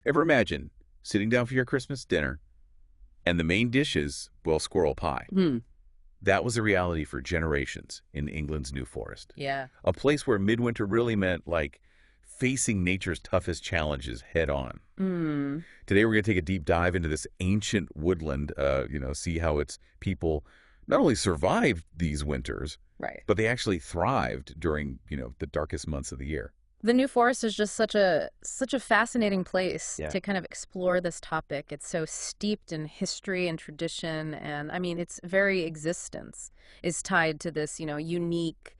Ever imagine sitting down for your Christmas dinner and the main dish is, well, squirrel pie? Hmm. That was a reality for generations in England's New Forest. Yeah. A place where midwinter really meant like facing nature's toughest challenges head on. Mm. Today, we're going to take a deep dive into this ancient woodland, see how its people not only survived these winters, Right. but they actually thrived during, the darkest months of the year. The New Forest is just such a fascinating place Yeah. to kind of explore this topic. It's so steeped in history and tradition, and I mean, its very existence is tied to this, unique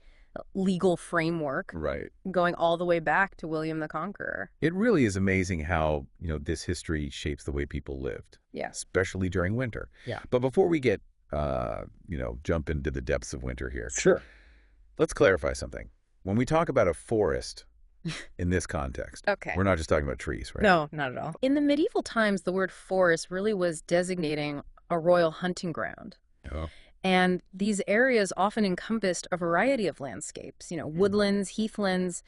legal framework Right. going all the way back to William the Conqueror. It really is amazing how, this history shapes the way people lived, Yeah. especially during winter. Yeah. But before we get, jump into the depths of winter here, Sure. let's clarify something. When we talk about a forest in this context, Okay. we're not just talking about trees, right? No, not at all. In the medieval times, the word forest really was designating a royal hunting ground. Oh. And these areas often encompassed a variety of landscapes, woodlands, heathlands,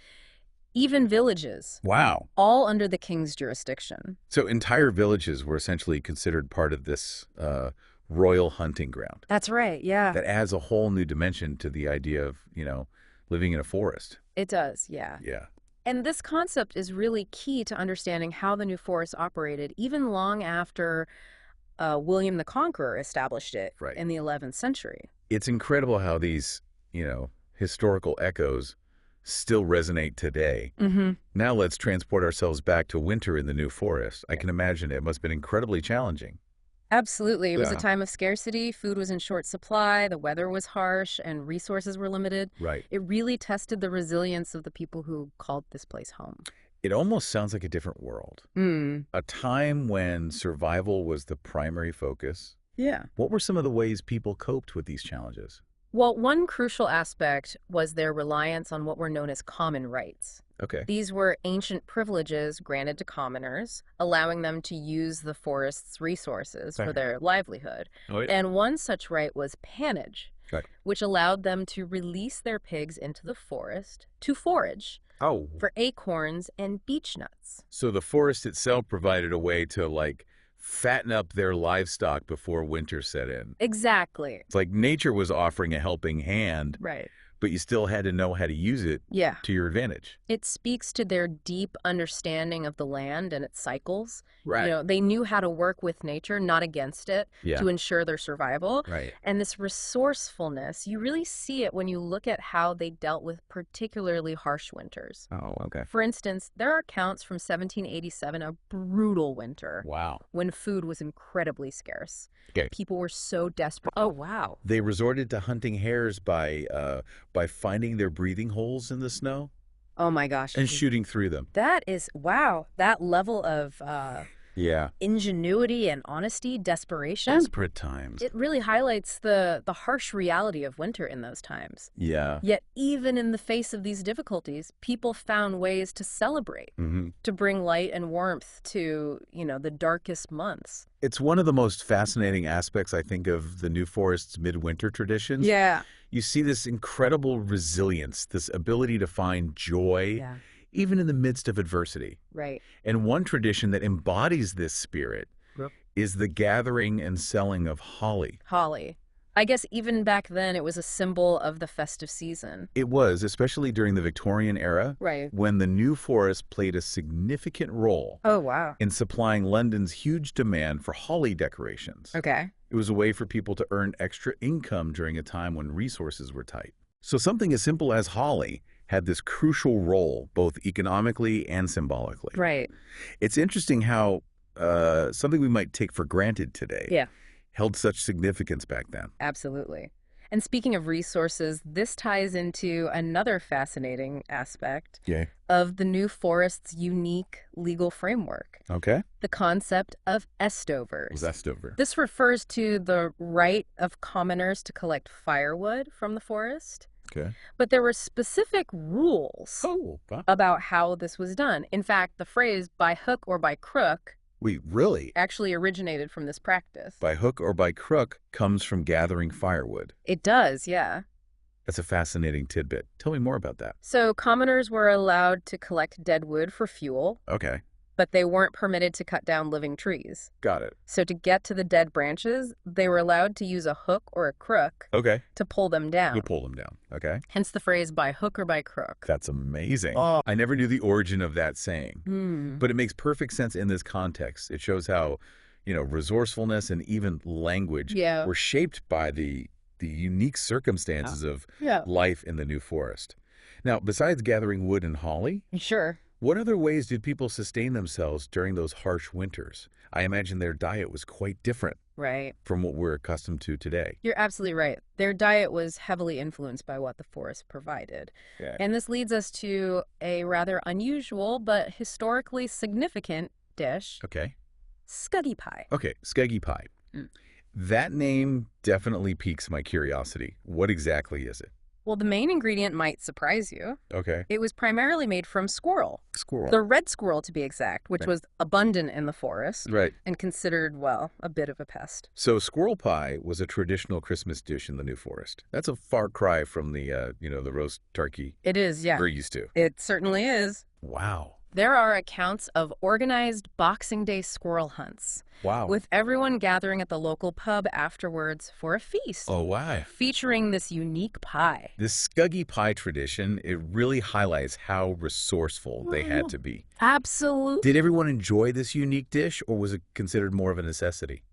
even villages, Wow. all under the king's jurisdiction. So entire villages were essentially considered part of this royal hunting ground. That's right, yeah. That adds a whole new dimension to the idea of, living in a forest. It does, yeah. Yeah. And this concept is really key to understanding how the New Forest operated, even long after William the Conqueror established it Right. in the 11th century. It's incredible how these, historical echoes still resonate today. Mm-hmm. Now let's transport ourselves back to winter in the New Forest. I can imagine it must have been incredibly challenging. Absolutely. It was a Yeah. time of scarcity. Food was in short supply. The weather was harsh and resources were limited. Right. It really tested the resilience of the people who called this place home. It almost sounds like a different world. A time when survival was the primary focus. Yeah. What were some of the ways people coped with these challenges? Well, one crucial aspect was their reliance on what were known as common rights. Okay. These were ancient privileges granted to commoners, allowing them to use the forest's resources for Fair. their livelihood. Oh, yeah. And one such right was pannage, Right. which allowed them to release their pigs into the forest to forage Oh, for acorns and beech nuts. so the forest itself provided a way to, fatten up their livestock before winter set in. Exactly. It's like nature was offering a helping hand, Right. but you still had to know how to use it Yeah. to your advantage. It speaks to their deep understanding of the land and its cycles. Right. They knew how to work with nature, not against it, Yeah. to ensure their survival. Right. And this resourcefulness, you really see it when you look at how they dealt with particularly harsh winters. Oh, okay. For instance, there are accounts from 1787, a brutal winter, Wow. when food was incredibly scarce. Okay. People were so desperate. Oh, wow. They resorted to hunting hares by finding their breathing holes in the snow Oh, my gosh. and shooting through them. That is, wow, that level of Yeah. ingenuity and honesty, desperation. Desperate times. It really highlights the harsh reality of winter in those times. Yeah. Yet even in the face of these difficulties, people found ways to celebrate, Mm-hmm. to bring light and warmth to, the darkest months. It's one of the most fascinating aspects, I think, of the New Forest's midwinter traditions. Yeah. You see this incredible resilience, this ability to find joy, Yeah. even in the midst of adversity. Right. And one tradition that embodies this spirit Yep. is the gathering and selling of holly. Holly. I guess even back then it was a symbol of the festive season. It was, especially during the Victorian era, Right. when the New Forest played a significant role Oh, wow. in supplying London's huge demand for holly decorations. Okay. It was a way for people to earn extra income during a time when resources were tight. So something as simple as holly had this crucial role, both economically and symbolically. Right. It's interesting how something we might take for granted today Yeah. held such significance back then. Absolutely. And speaking of resources, this ties into another fascinating aspect Yeah. of the New Forest's unique legal framework, Okay. the concept of estovers. Was that Stover? This refers to the right of commoners to collect firewood from the forest, Okay. but there were specific rules Oh, wow. about how this was done. In fact, the phrase by hook or by crook Wait, really? actually originated from this practice. By hook or by crook comes from gathering firewood. It does, yeah. That's a fascinating tidbit. Tell me more about that. So commoners were allowed to collect dead wood for fuel, Okay. but they weren't permitted to cut down living trees. Got it. So to get to the dead branches, they were allowed to use a hook or a crook Okay. to pull them down. We'll pull them down. Okay. Hence the phrase by hook or by crook. That's amazing. Oh, I never knew the origin of that saying, Hmm. but it makes perfect sense in this context. It shows how, resourcefulness and even language Yeah. were shaped by the unique circumstances of Yeah. life in the New Forest. Now, besides gathering wood and holly, Sure. what other ways did people sustain themselves during those harsh winters? I imagine their diet was quite different Right. from what we're accustomed to today. You're absolutely right. Their diet was heavily influenced by what the forest provided. Yeah. And this leads us to a rather unusual but historically significant dish, Okay. Scuggy pie. Okay, Skeggy pie. Mm. That name definitely piques my curiosity. What exactly is it? Well, the main ingredient might surprise you. Okay. It was primarily made from squirrel, Squirrel. the red squirrel to be exact, which Right. was abundant in the forest Right. and considered, well, a bit of a pest. So squirrel pie was a traditional Christmas dish in the New Forest. That's a far cry from the roast turkey It is, yeah. we're used to. It certainly is. Wow. There are accounts of organized Boxing Day squirrel hunts, Wow. with everyone gathering at the local pub afterwards for a feast, Oh, wow. featuring this unique pie. This Scuggy pie tradition, it really highlights how resourceful they had to be. Absolutely. Did everyone enjoy this unique dish, or was it considered more of a necessity?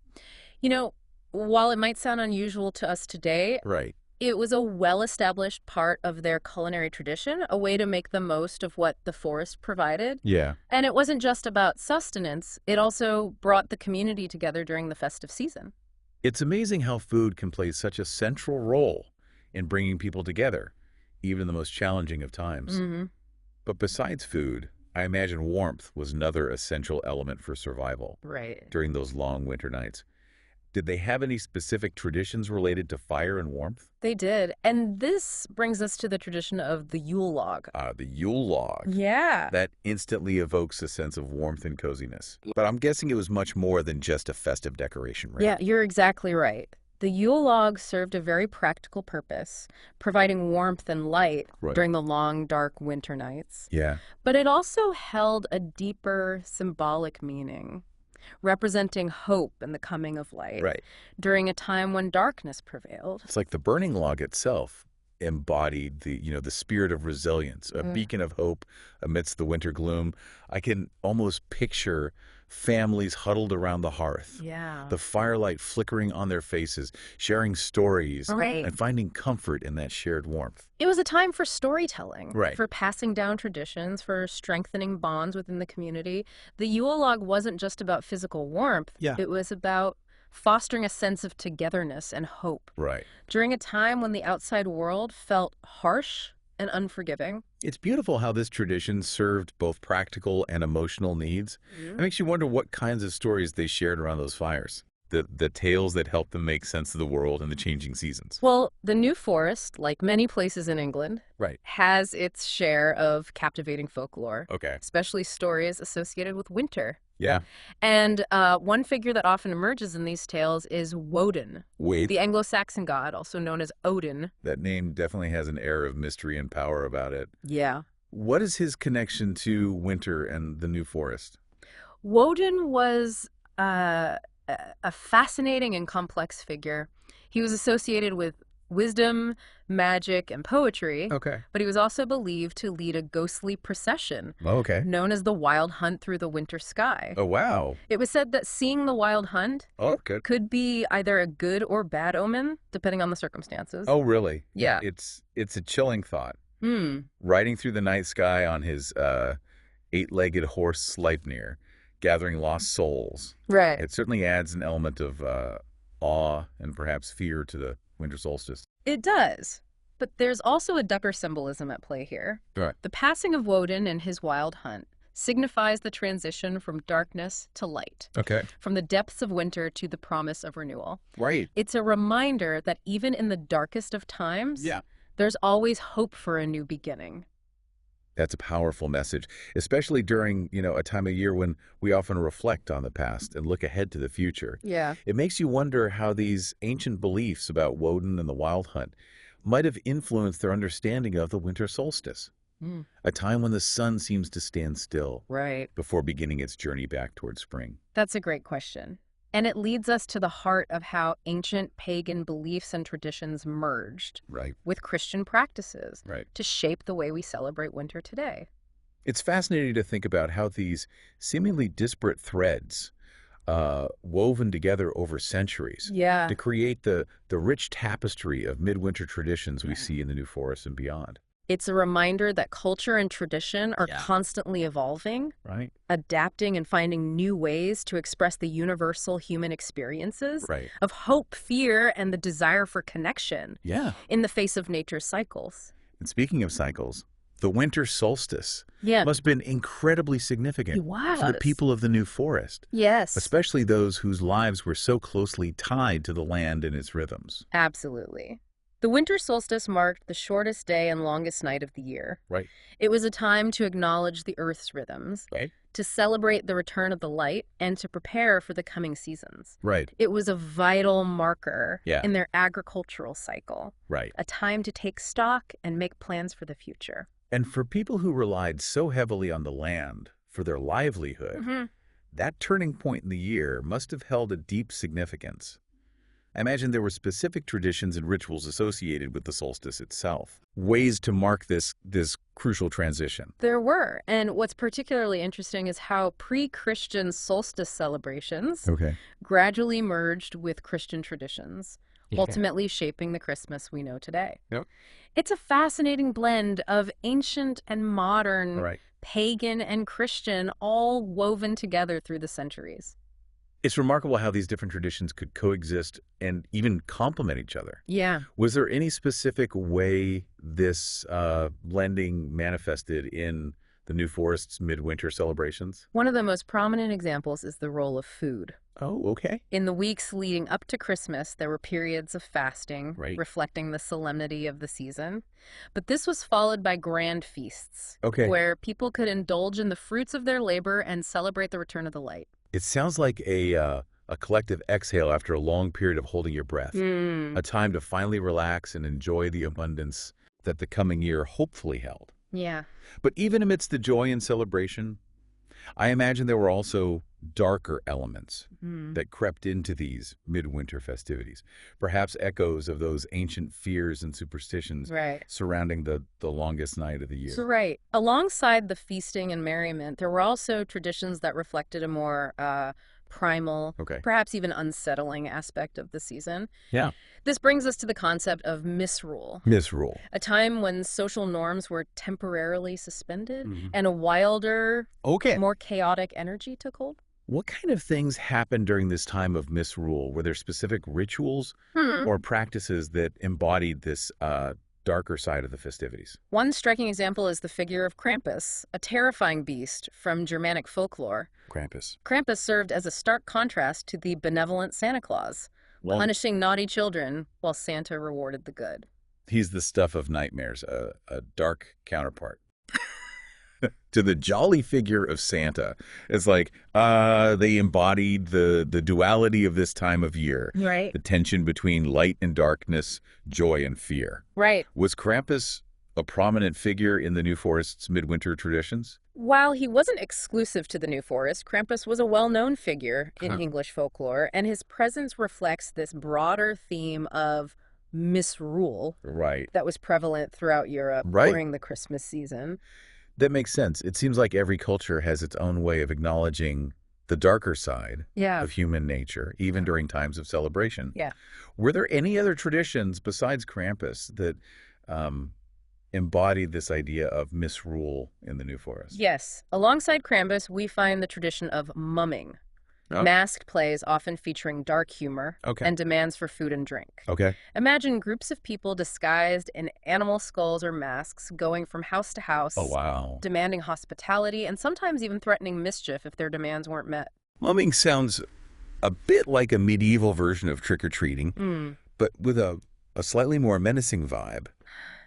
You know, while it might sound unusual to us today, Right. it was a well-established part of their culinary tradition, a way to make the most of what the forest provided. Yeah. And it wasn't just about sustenance, it also brought the community together during the festive season. It's amazing how food can play such a central role in bringing people together, even in the most challenging of times. Hmm. But besides food, I imagine warmth was another essential element for survival Right. during those long winter nights. Did they have any specific traditions related to fire and warmth? They did. And this brings us to the tradition of the Yule log. The Yule log. Yeah. That instantly evokes a sense of warmth and coziness. But I'm guessing it was much more than just a festive decoration, right? Yeah, you're exactly right. The Yule log served a very practical purpose, providing warmth and light Right. during the long, dark winter nights. Yeah. But it also held a deeper symbolic meaning, representing hope and the coming of light Right. during a time when darkness prevailed. It's like the burning log itself embodied the spirit of resilience, a beacon of hope amidst the winter gloom. I can almost picture families huddled around the hearth, Yeah. the firelight flickering on their faces, sharing stories Right. and finding comfort in that shared warmth. It was a time for storytelling, Right. for passing down traditions, for strengthening bonds within the community. The Yule log wasn't just about physical warmth. Yeah. It was about fostering a sense of togetherness and hope Right. during a time when the outside world felt harsh and unforgiving. It's beautiful how this tradition served both practical and emotional needs. It makes you wonder what kinds of stories they shared around those fires. The tales that helped them make sense of the world and the changing seasons. Well, the New Forest, like many places in England, Right. has its share of captivating folklore, Okay. especially stories associated with winter. Yeah. And one figure that often emerges in these tales is Woden, Wait, the Anglo-Saxon god, also known as Odin. that name definitely has an air of mystery and power about it. Yeah. What is his connection to winter and the New Forest? Woden was a fascinating and complex figure. He was associated with wisdom, magic, and poetry, Okay. but he was also believed to lead a ghostly procession Okay. known as the Wild Hunt through the winter sky. Oh, wow. It was said that seeing the Wild Hunt Oh, good. could be either a good or bad omen, depending on the circumstances. Oh, really? Yeah. It's a chilling thought. Hmm. Riding through the night sky on his eight-legged horse Sleipnir, gathering lost souls. Right. It certainly adds an element of awe and perhaps fear to the winter solstice. It does. But there's also a deeper symbolism at play here. Right. The passing of Woden and his wild hunt signifies the transition from darkness to light, Okay. from the depths of winter to the promise of renewal. Right. It's a reminder that even in the darkest of times, Yeah. there's always hope for a new beginning. That's a powerful message, especially during, a time of year when we often reflect on the past and look ahead to the future. Yeah. It makes you wonder how these ancient beliefs about Woden and the Wild Hunt might have influenced their understanding of the winter solstice. Mm. a time when the sun seems to stand still Right. before beginning its journey back towards spring. That's a great question. And it leads us to the heart of how ancient pagan beliefs and traditions merged Right, with Christian practices right. to shape the way we celebrate winter today. It's fascinating to think about how these seemingly disparate threads woven together over centuries Yeah. to create the rich tapestry of midwinter traditions we see in the New Forest and beyond. It's a reminder that culture and tradition are Yeah. constantly evolving, Right? adapting and finding new ways to express the universal human experiences Right. of hope, fear, and the desire for connection Yeah. in the face of nature's cycles. And speaking of cycles, the winter solstice Yeah. must have been incredibly significant for the Was. people of the New Forest, Yes. especially those whose lives were so closely tied to the land and its rhythms. Absolutely. The winter solstice marked the shortest day and longest night of the year. Right. It was a time to acknowledge the Earth's rhythms, Right. to celebrate the return of the light, and to prepare for the coming seasons. Right. It was a vital marker Yeah. in their agricultural cycle, Right. a time to take stock and make plans for the future. And for people who relied so heavily on the land for their livelihood, that turning point in the year must have held a deep significance. I imagine there were specific traditions and rituals associated with the solstice itself, ways to mark this crucial transition. There were, and what's particularly interesting is how pre-Christian solstice celebrations Okay. gradually merged with Christian traditions, Yeah. ultimately shaping the Christmas we know today. Yep. It's a fascinating blend of ancient and modern, All right. pagan and Christian, all woven together through the centuries. It's remarkable how these different traditions could coexist and even complement each other. Yeah. Was there any specific way this blending manifested in the New Forest's midwinter celebrations? One of the most prominent examples is the role of food. Oh, okay. In the weeks leading up to Christmas, there were periods of fasting, Right. reflecting the solemnity of the season. But this was followed by grand feasts, Okay. where people could indulge in the fruits of their labor and celebrate the return of the light. It sounds like a collective exhale after a long period of holding your breath, a time to finally relax and enjoy the abundance that the coming year hopefully held. Yeah. But even amidst the joy and celebration, I imagine there were also darker elements that crept into these midwinter festivities, perhaps echoes of those ancient fears and superstitions Right. surrounding the longest night of the year. So, right. Alongside the feasting and merriment, there were also traditions that reflected a more primal, Okay. perhaps even unsettling aspect of the season. Yeah. This brings us to the concept of misrule, Misrule. a time when social norms were temporarily suspended Mhm. and a wilder, Okay. more chaotic energy took hold. What kind of things happened during this time of misrule? Were there specific rituals or practices that embodied this darker side of the festivities? One striking example is the figure of Krampus, a terrifying beast from Germanic folklore. Krampus. Krampus served as a stark contrast to the benevolent Santa Claus, Well, punishing naughty children while Santa rewarded the good. he's the stuff of nightmares, a dark counterpart. To the jolly figure of Santa. It's like they embodied the duality of this time of year, Right. the tension between light and darkness, joy and fear. Right. Was Krampus a prominent figure in the New Forest's midwinter traditions? While he wasn't exclusive to the New Forest, Krampus was a well-known figure in Huh. English folklore, and his presence reflects this broader theme of misrule Right. that was prevalent throughout Europe Right. during the Christmas season. That makes sense. It seems like every culture has its own way of acknowledging the darker side Yeah. of human nature, even during times of celebration. Yeah. Were there any other traditions besides Krampus that embodied this idea of misrule in the New Forest? Yes. Alongside Krampus, we find the tradition of mumming. Oh. Masked plays often featuring dark humor Okay. and demands for food and drink. Okay. Imagine groups of people disguised in animal skulls or masks going from house to house, Oh, wow. demanding hospitality and sometimes even threatening mischief if their demands weren't met. Mumming sounds a bit like a medieval version of trick-or-treating, but with a slightly more menacing vibe.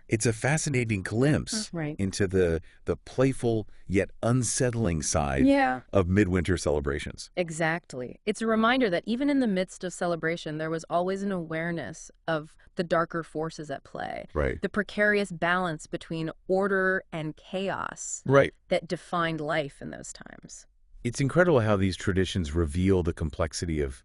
It's a fascinating glimpse Right. into the playful yet unsettling side Yeah. of midwinter celebrations. Exactly. It's a reminder that even in the midst of celebration, there was always an awareness of the darker forces at play, Right. the precarious balance between order and chaos Right. that defined life in those times. It's incredible how these traditions reveal the complexity of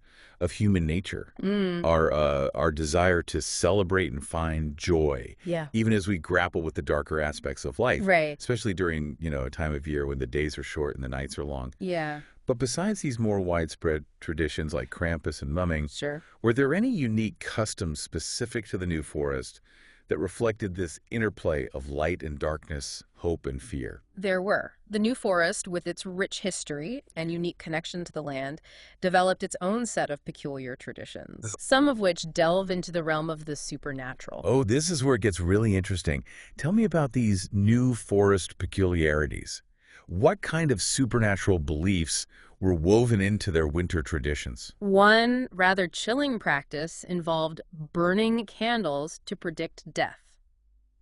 human nature, Mm, our desire to celebrate and find joy, yeah. even as we grapple with the darker aspects of life, Right. especially during, a time of year when the days are short and the nights are long. Yeah. But besides these more widespread traditions like Krampus and mumming, Sure. were there any unique customs specific to the New Forest that reflected this interplay of light and darkness, hope and fear? There were. The New Forest, with its rich history and unique connection to the land, developed its own set of peculiar traditions, some of which delve into the realm of the supernatural. Oh, this is where it gets really interesting. Tell me about these New Forest peculiarities. What kind of supernatural beliefs were woven into their winter traditions? One rather chilling practice involved burning candles to predict death.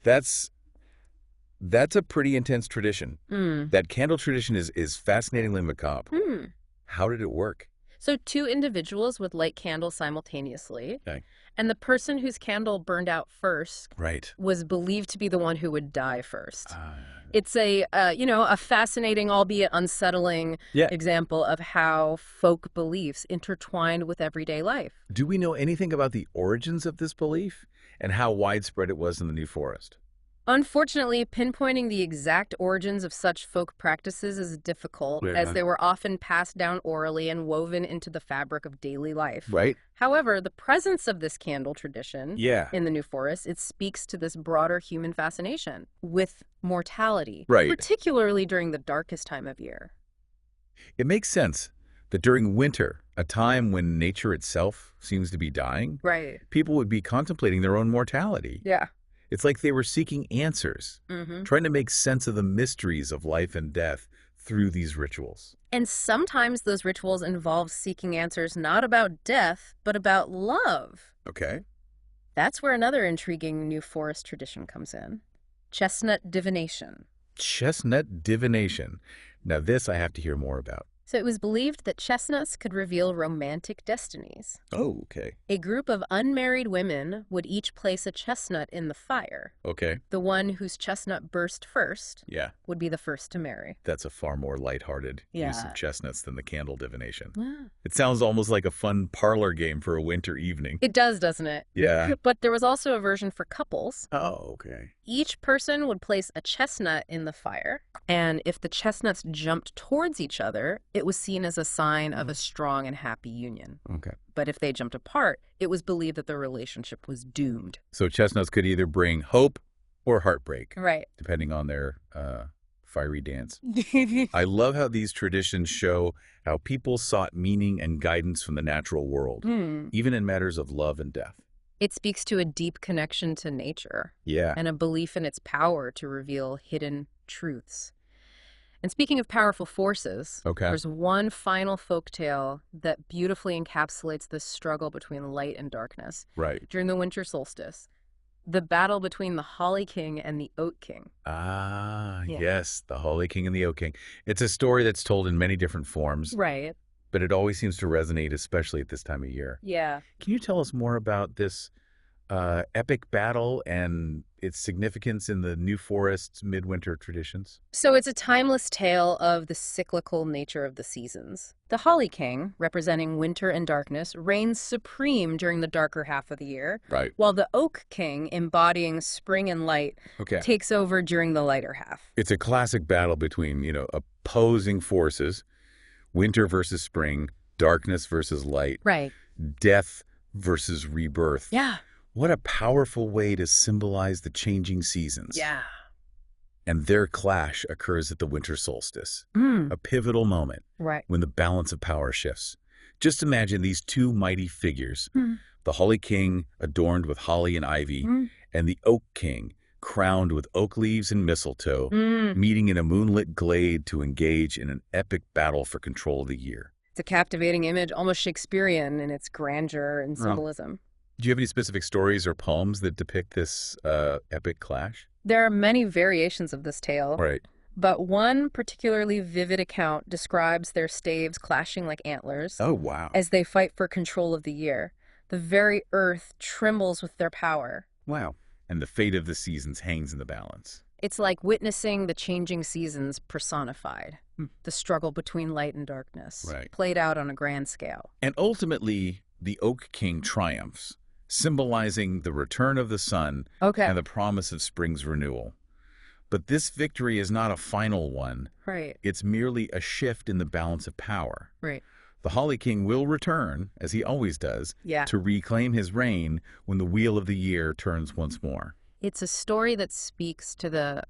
That's a pretty intense tradition. Mm. That candle tradition is fascinatingly macabre. Hmm. How did it work? So two individuals would light candles simultaneously, Okay. and the person whose candle burned out first Right. was believed to be the one who would die first. Uh, It's a fascinating, albeit unsettling yeah. example of how folk beliefs intertwined with everyday life. Do we know anything about the origins of this belief and how widespread it was in the New Forest? Unfortunately, pinpointing the exact origins of such folk practices is difficult, Yeah. as they were often passed down orally and woven into the fabric of daily life. Right? However, the presence of this candle tradition Yeah. in the New Forest, it speaks to this broader human fascination with mortality, Right. particularly during the darkest time of year. It makes sense that during winter, a time when nature itself seems to be dying, Right. people would be contemplating their own mortality. Yeah. It's like they were seeking answers, Mm-hmm. trying to make sense of the mysteries of life and death through these rituals. And sometimes those rituals involve seeking answers not about death, but about love. Okay. That's where another intriguing New Forest tradition comes in: chestnut divination. Chestnut divination. Now this I have to hear more about. So it was believed that chestnuts could reveal romantic destinies. Oh, okay. A group of unmarried women would each place a chestnut in the fire. Okay. The one whose chestnut burst first Yeah. would be the first to marry. That's a far more lighthearted use Yeah. of chestnuts than the candle divination. Yeah. It sounds almost like a fun parlor game for a winter evening. It does, doesn't it? Yeah. But there was also a version for couples. Oh, okay. Each person would place a chestnut in the fire, and if the chestnuts jumped towards each other, it was seen as a sign of a strong and happy union. Okay. But if they jumped apart, it was believed that the relationship was doomed. So chestnuts could either bring hope or heartbreak, Right. depending on their fiery dance. I love how these traditions show how people sought meaning and guidance from the natural world, even in matters of love and death. It speaks to a deep connection to nature Yeah. and a belief in its power to reveal hidden truths. And speaking of powerful forces, Okay. there's one final folktale that beautifully encapsulates this struggle between light and darkness. Right. During the winter solstice, the battle between the Holly King and the Oak King. Ah, Yeah. yes, the Holly King and the Oak King. It's a story that's told in many different forms, Right. but it always seems to resonate, especially at this time of year. Yeah. Can you tell us more about this epic battle and its significance in the New Forest's midwinter traditions? So it's a timeless tale of the cyclical nature of the seasons. The Holly King, representing winter and darkness, reigns supreme during the darker half of the year, Right. while the Oak King, embodying spring and light, Okay. takes over during the lighter half. It's a classic battle between, opposing forces, winter versus spring, darkness versus light, Right. death versus rebirth. Yeah. What a powerful way to symbolize the changing seasons. Yeah. And their clash occurs at the winter solstice, Mm. a pivotal moment Right. when the balance of power shifts. Just imagine these two mighty figures, Mm. the Holly King adorned with holly and ivy, Mm. and the Oak King crowned with oak leaves and mistletoe, Mm. meeting in a moonlit glade to engage in an epic battle for control of the year. It's a captivating image, almost Shakespearean in its grandeur and Oh. symbolism. Do you have any specific stories or poems that depict this epic clash? There are many variations of this tale, Right. but one particularly vivid account describes their staves clashing like antlers Oh, wow. as they fight for control of the year. The very earth trembles with their power. Wow. And the fate of the seasons hangs in the balance. It's like witnessing the changing seasons personified, the struggle between light and darkness, Right. played out on a grand scale. And ultimately, the Oak King triumphs, symbolizing the return of the sun Okay. and the promise of spring's renewal. But this victory is not a final one. Right, It's merely a shift in the balance of power. right. The Holly King will return, as he always does, Yeah. to reclaim his reign when the wheel of the year turns once more. It's a story that speaks to the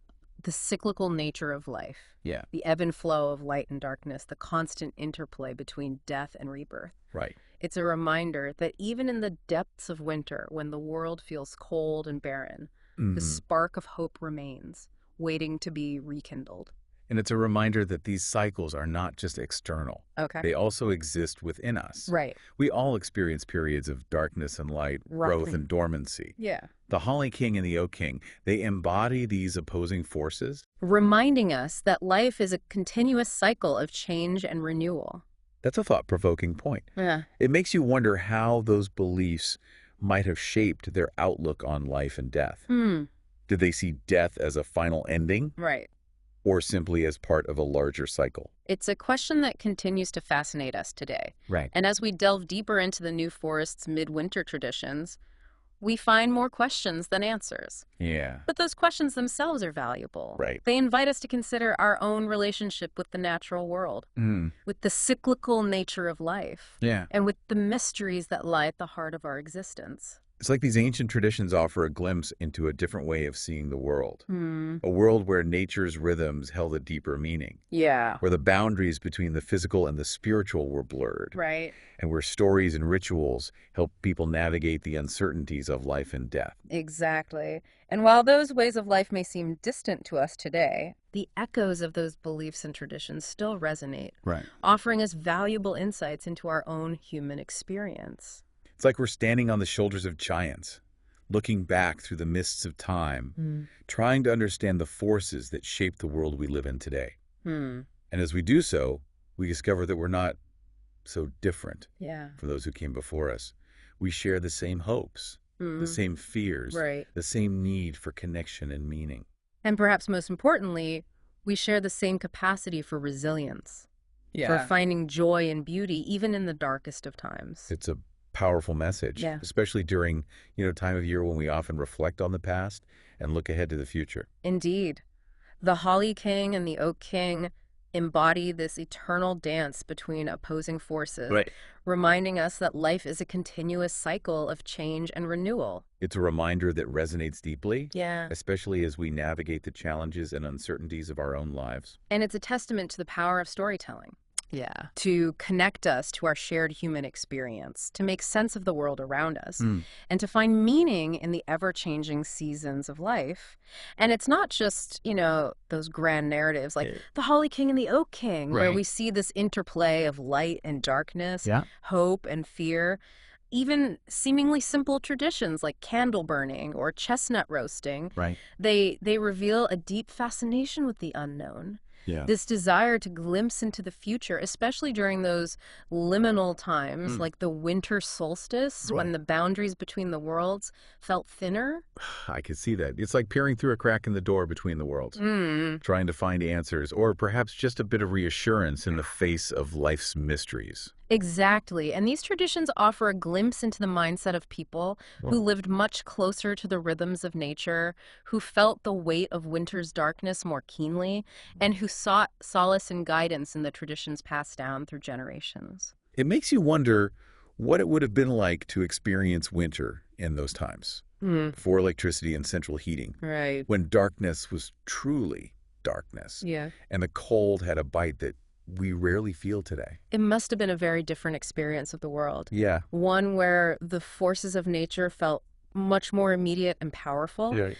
cyclical nature of life, Yeah, the ebb and flow of light and darkness, the constant interplay between death and rebirth. right. It's a reminder that even in the depths of winter, when the world feels cold and barren, the spark of hope remains, waiting to be rekindled. And it's a reminder that these cycles are not just external. Okay. They also exist within us. Right. We all experience periods of darkness and light, growth Roughly. and dormancy. Yeah. The Holly King and the Oak King, they embody these opposing forces. Reminding us that life is a continuous cycle of change and renewal. That's a thought-provoking point. Yeah. It makes you wonder how those beliefs might have shaped their outlook on life and death. Did they see death as a final ending Right. or simply as part of a larger cycle? It's a question that continues to fascinate us today. Right. And as we delve deeper into the New Forest's midwinter traditions, we find more questions than answers. Yeah. But those questions themselves are valuable. Right. They invite us to consider our own relationship with the natural world, with the cyclical nature of life, Yeah. and with the mysteries that lie at the heart of our existence. It's like these ancient traditions offer a glimpse into a different way of seeing the world. A world where nature's rhythms held a deeper meaning, Yeah. where the boundaries between the physical and the spiritual were blurred, Right. and where stories and rituals help people navigate the uncertainties of life and death. Exactly. And while those ways of life may seem distant to us today, the echoes of those beliefs and traditions still resonate, Right. offering us valuable insights into our own human experience. It's like we're standing on the shoulders of giants, looking back through the mists of time, trying to understand the forces that shape the world we live in today. Hmm. And as we do so, we discover that we're not so different Yeah. from those who came before us. We share the same hopes, the same fears, Right. the same need for connection and meaning. And perhaps most importantly, we share the same capacity for resilience, for finding joy and beauty even in the darkest of times. It's a powerful message, Yeah. especially during, time of year when we often reflect on the past and look ahead to the future. Indeed. The Holly King and the Oak King embody this eternal dance between opposing forces, reminding us that life is a continuous cycle of change and renewal. It's a reminder that resonates deeply, Yeah. especially as we navigate the challenges and uncertainties of our own lives. And it's a testament to the power of storytelling, Yeah. to connect us to our shared human experience, to make sense of the world around us, and to find meaning in the ever-changing seasons of life. And it's not just, those grand narratives like the Holly King and the Oak King, where Right. we see this interplay of light and darkness, Yeah. hope and fear. Even seemingly simple traditions like candle burning or chestnut roasting, Right. they reveal a deep fascination with the unknown. Yeah. This desire to glimpse into the future, especially during those liminal times, like the winter solstice, when Right. the boundaries between the worlds felt thinner. I could see that. It's like peering through a crack in the door between the worlds, Mm. trying to find answers, or perhaps just a bit of reassurance in the face of life's mysteries. Exactly. And these traditions offer a glimpse into the mindset of people who lived much closer to the rhythms of nature, who felt the weight of winter's darkness more keenly, and who sought solace and guidance in the traditions passed down through generations. It makes you wonder what it would have been like to experience winter in those times, before electricity and central heating, Right. when darkness was truly darkness, Yeah. and the cold had a bite that we rarely feel today. It must have been a very different experience of the world. Yeah. One where the forces of nature felt much more immediate and powerful. Yeah.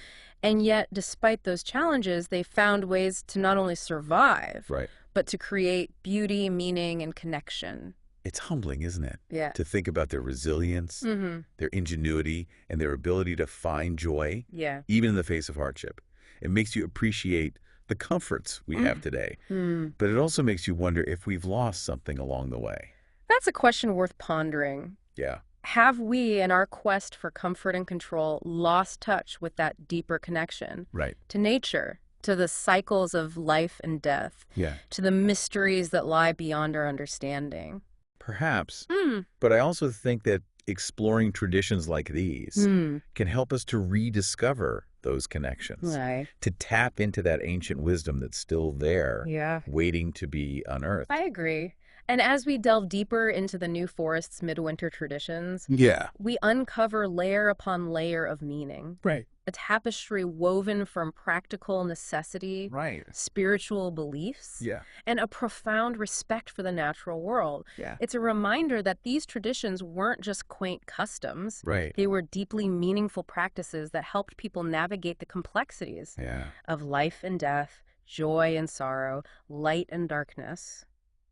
And yet, despite those challenges, they found ways to not only survive, Right. but to create beauty, meaning, and connection. It's humbling, isn't it? Yeah. To think about their resilience, their ingenuity, and their ability to find joy, Yeah. even in the face of hardship. It makes you appreciate the comforts we have today, but it also makes you wonder if we've lost something along the way. That's a question worth pondering. Yeah, Have we, in our quest for comfort and control, lost touch with that deeper connection right. to nature, to the cycles of life and death, Yeah, to the mysteries that lie beyond our understanding? perhaps. Hmm. But I also think that exploring traditions like these can help us to rediscover those connections, Right. to tap into that ancient wisdom that's still there, Yeah. waiting to be unearthed. I agree. And as we delve deeper into the New Forest's midwinter traditions, Yeah, we uncover layer upon layer of meaning. right. A tapestry woven from practical necessity, Right. spiritual beliefs, Yeah. and a profound respect for the natural world. Yeah. It's a reminder that these traditions weren't just quaint customs. Right. They were deeply meaningful practices that helped people navigate the complexities Yeah. of life and death, joy and sorrow, light and darkness.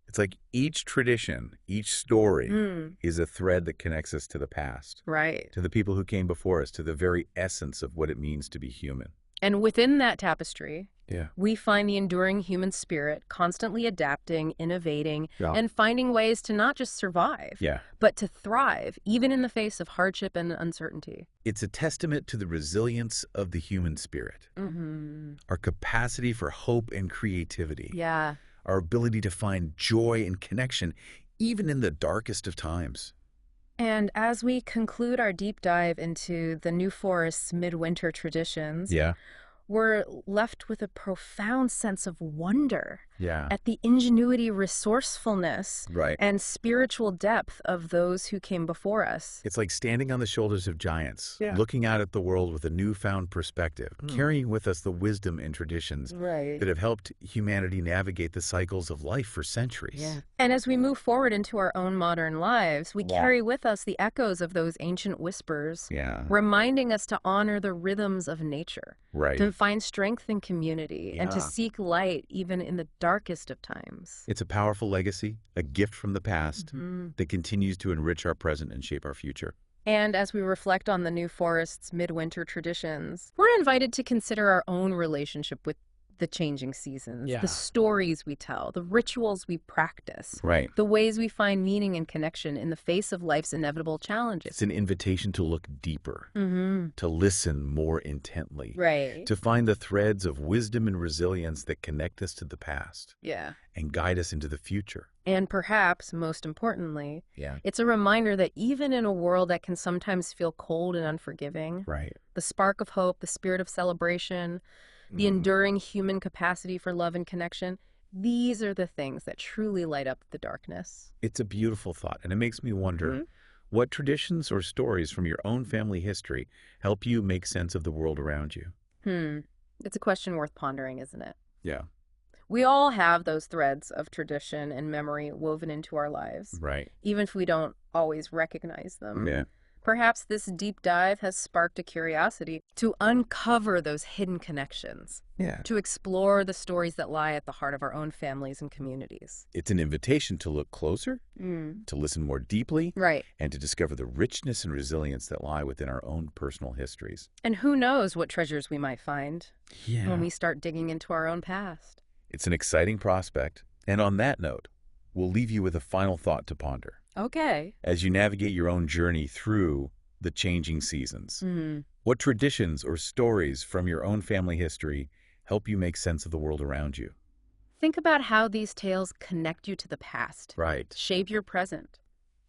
It's like each tradition, each story Mm, is a thread that connects us to the past, right. to the people who came before us, to the very essence of what it means to be human. And within that tapestry, Yeah. we find the enduring human spirit constantly adapting, innovating, Yeah. and finding ways to not just survive, Yeah. but to thrive, even in the face of hardship and uncertainty. It's a testament to the resilience of the human spirit, our capacity for hope and creativity, Yeah. our ability to find joy and connection, even in the darkest of times. And as we conclude our deep dive into the New Forest's midwinter traditions, Yeah. we're left with a profound sense of wonder Yeah. at the ingenuity, resourcefulness, Right. and spiritual depth of those who came before us. It's like standing on the shoulders of giants, Yeah. looking out at the world with a newfound perspective, carrying with us the wisdom and traditions Right. that have helped humanity navigate the cycles of life for centuries. Yeah. And as we move forward into our own modern lives, we Yeah. carry with us the echoes of those ancient whispers, Yeah. reminding us to honor the rhythms of nature, Right. to find strength in community, and to Yeah. seek light even in the darkest of times. It's a powerful legacy, a gift from the past Mhm. that continues to enrich our present and shape our future. And as we reflect on the New Forest's midwinter traditions, we're invited to consider our own relationship with the changing seasons, Yeah. the stories we tell, the rituals we practice, Right. the ways we find meaning and connection in the face of life's inevitable challenges. It's an invitation to look deeper, to listen more intently, Right. to find the threads of wisdom and resilience that connect us to the past Yeah. and guide us into the future. And perhaps, most importantly, Yeah. it's a reminder that even in a world that can sometimes feel cold and unforgiving, Right. the spark of hope, the spirit of celebration, the enduring human capacity for love and connection, these are the things that truly light up the darkness. It's a beautiful thought, and it makes me wonder what traditions or stories from your own family history help you make sense of the world around you. It's a question worth pondering, isn't it? Yeah. We all have those threads of tradition and memory woven into our lives, Right. even if we don't always recognize them. Yeah. Perhaps this deep dive has sparked a curiosity to uncover those hidden connections, Yeah. to explore the stories that lie at the heart of our own families and communities. It's an invitation to look closer, to listen more deeply, Right. and to discover the richness and resilience that lie within our own personal histories. And who knows what treasures we might find Yeah. when we start digging into our own past. It's an exciting prospect. And on that note, we'll leave you with a final thought to ponder Okay. as you navigate your own journey through the changing seasons. What traditions or stories from your own family history help you make sense of the world around you? Think about how these tales connect you to the past, Right. shape your present,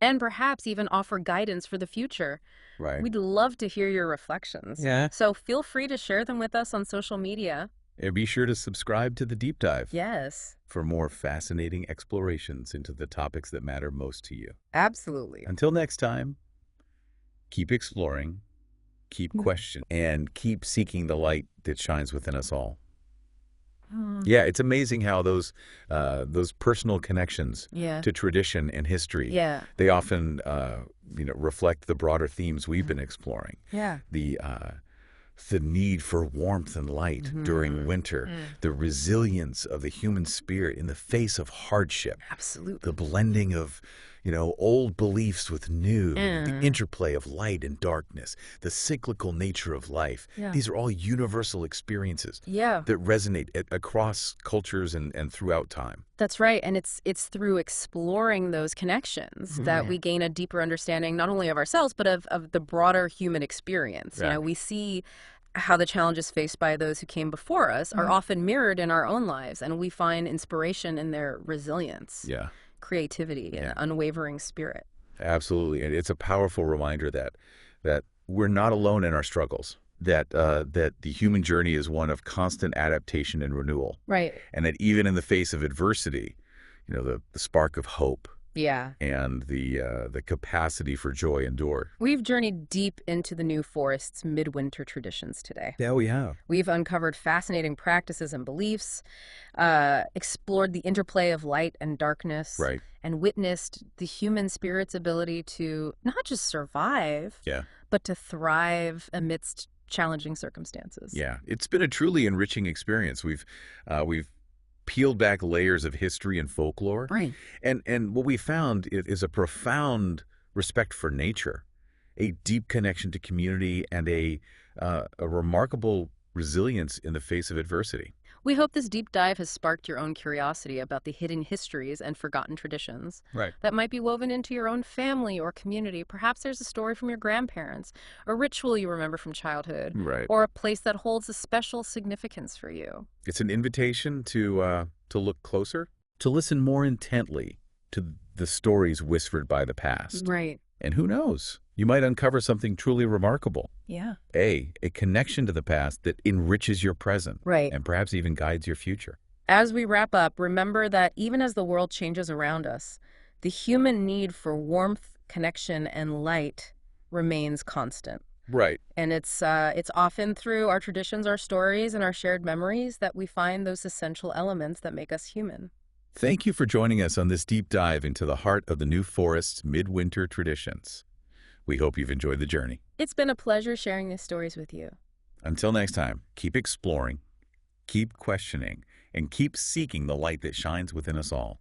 and perhaps even offer guidance for the future. Right. We'd love to hear your reflections. Yeah. So feel free to share them with us on social media. And be sure to subscribe to The Deep Dive Yes, for more fascinating explorations into the topics that matter most to you. absolutely. Until next time, keep exploring, keep questioning, and keep seeking the light that shines within us all. Yeah, it's amazing how those personal connections Yeah. to tradition and history, Yeah. they often reflect the broader themes we've been exploring. Yeah. The need for warmth and light during winter, the resilience of the human spirit in the face of hardship, Absolutely. the blending of old beliefs with new, the Mm. interplay of light and darkness, the cyclical nature of life. Yeah. These are all universal experiences Yeah, that resonate across cultures and throughout time. that's right. And it's through exploring those connections that Yeah. we gain a deeper understanding not only of ourselves, but of the broader human experience. Yeah. We see how the challenges faced by those who came before us are often mirrored in our own lives, and we find inspiration in their resilience, Yeah, creativity, and Yeah. unwavering spirit. absolutely. And it's a powerful reminder that we're not alone in our struggles, that the human journey is one of constant adaptation and renewal, Right. and that even in the face of adversity, the spark of hope Yeah. and the capacity for joy endure. We've journeyed deep into the New Forest's midwinter traditions today. Yeah, we have. We've uncovered fascinating practices and beliefs, explored the interplay of light and darkness, Right. and witnessed the human spirit's ability to not just survive, Yeah. but to thrive amidst challenging circumstances. Yeah. It's been a truly enriching experience. We've peeled back layers of history and folklore. Right. And what we found is a profound respect for nature, a deep connection to community, and a remarkable resilience in the face of adversity. We hope this deep dive has sparked your own curiosity about the hidden histories and forgotten traditions Right. that might be woven into your own family or community. Perhaps there's a story from your grandparents, a ritual you remember from childhood, Right. or a place that holds a special significance for you. It's an invitation to look closer, to listen more intently to the stories whispered by the past. Right. And who knows? You might uncover something truly remarkable. Yeah. A connection to the past that enriches your present Right. and perhaps even guides your future. As we wrap up, remember that even as the world changes around us, the human need for warmth, connection, and light remains constant. Right. And it's often through our traditions, our stories, and our shared memories that we find those essential elements that make us human. Thank you for joining us on this deep dive into the heart of the New Forest's midwinter traditions. We hope you've enjoyed the journey. It's been a pleasure sharing these stories with you. Until next time, keep exploring, keep questioning, and keep seeking the light that shines within us all.